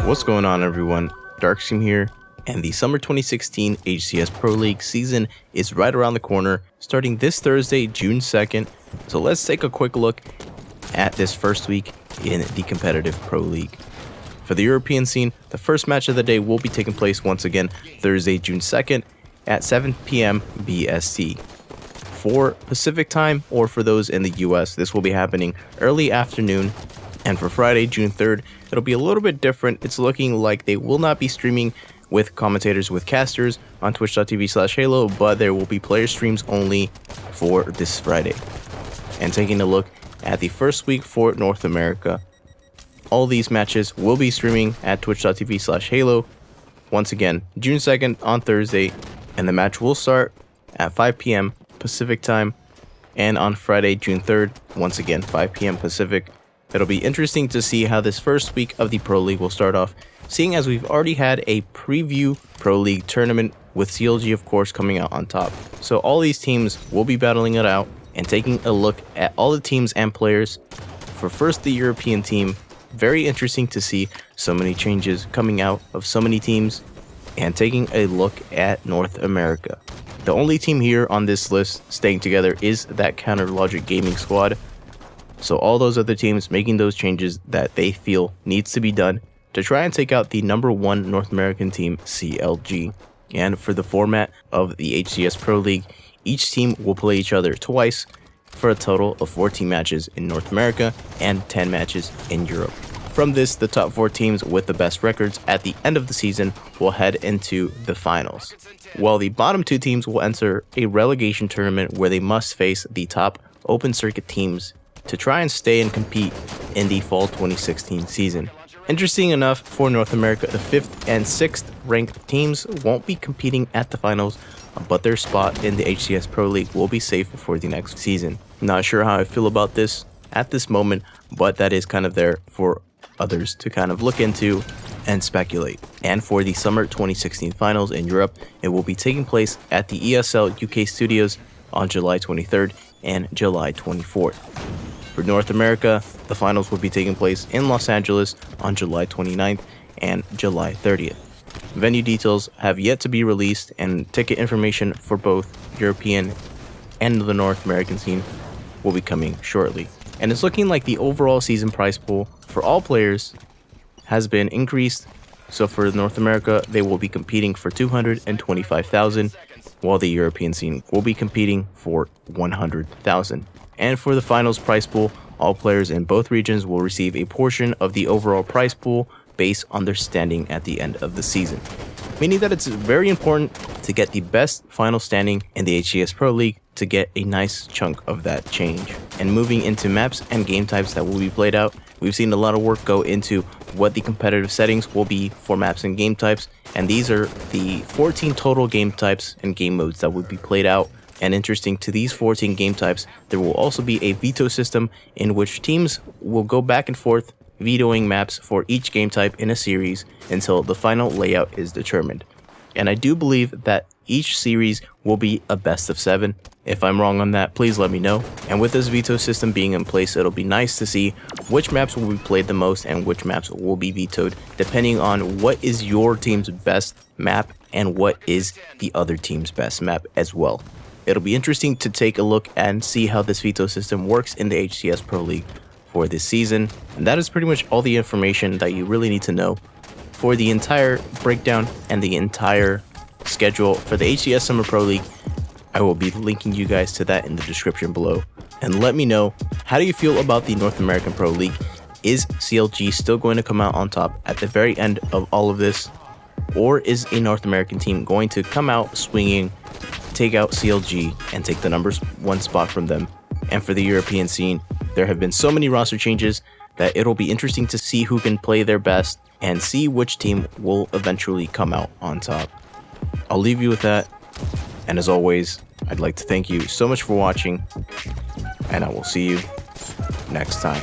What's going on, everyone? DarkScheme here, and the summer 2016 HCS Pro League season is right around the corner, starting this Thursday, June 2nd. So let's take a quick look at this first week in the competitive Pro League. For the European scene, the first match of the day will be taking place once again Thursday, June 2nd at 7 p.m. BST. For Pacific time, or for those in the US, this will be happening early afternoon. And for Friday, June 3rd, it'll be a little bit different. It's looking like they will not be streaming with commentators with casters on twitch.tv/halo, but there will be player streams only for this Friday. And taking a look at the first week for North America, all these matches will be streaming at twitch.tv/halo. Once again, June 2nd on Thursday, and the match will start at 5 p.m. Pacific time. And on Friday, June 3rd, once again, 5 p.m. Pacific. It'll be interesting to see how this first week of the Pro League will start off, seeing as we've already had a preview Pro League tournament with CLG, of course, coming out on top. So all these teams will be battling it out and taking a look at all the teams and players. For first, the European team, very interesting to see so many changes coming out of so many teams, and taking a look at North America. The only team here on this list staying together is that Counter Logic Gaming squad. So all those other teams making those changes that they feel needs to be done to try and take out the #1 North American team, CLG. And for the format of the HCS Pro League, each team will play each other twice for a total of 14 matches in North America and 10 matches in Europe. From this, the top 4 teams with the best records at the end of the season will head into the finals, while the bottom 2 teams will enter a relegation tournament where they must face the top open circuit teams to try and stay and compete in the fall 2016 season. Interesting enough, for North America, the 5th and 6th ranked teams won't be competing at the finals, but their spot in the HCS Pro League will be safe for the next season. Not sure how I feel about this at this moment, but that is kind of there for others to kind of look into and speculate. And for the summer 2016 finals in Europe, it will be taking place at the ESL UK studios on July 23rd and July 24th. For North America, the finals will be taking place in Los Angeles on July 29th and July 30th. Venue details have yet to be released, and ticket information for both European and the North American scene will be coming shortly. And it's looking like the overall season prize pool for all players has been increased. So for North America, they will be competing for $225,000, while the European scene will be competing for $100,000. And for the finals prize pool, all players in both regions will receive a portion of the overall prize pool based on their standing at the end of the season. Meaning that it's very important to get the best final standing in the HCS Pro League to get a nice chunk of that change. And moving into maps and game types that will be played out, we've seen a lot of work go into what the competitive settings will be for maps and game types, and these are the 14 total game types and game modes that will be played out. And interesting to these 14 game types, there will also be a veto system in which teams will go back and forth vetoing maps for each game type in a series until the final layout is determined. And I do believe that each series will be a best of 7. If I'm wrong on that, please let me know. And with this veto system being in place, it'll be nice to see which maps will be played the most and which maps will be vetoed, depending on what is your team's best map and what is the other team's best map as well. It'll be interesting to take a look and see how this veto system works in the HCS Pro League for this season. And that is pretty much all the information that you really need to know for the entire breakdown and the entire schedule for the HCS Summer Pro League. I will be linking you guys to that in the description below. And let me know, how do you feel about the North American Pro League? Is CLG still going to come out on top at the very end of all of this? Or is a North American team going to come out swinging, take out CLG, and take the #1 spot from them? And for the European scene, there have been so many roster changes that it'll be interesting to see who can play their best and see which team will eventually come out on top. I'll leave you with that. And as always, I'd like to thank you so much for watching, and I will see you next time.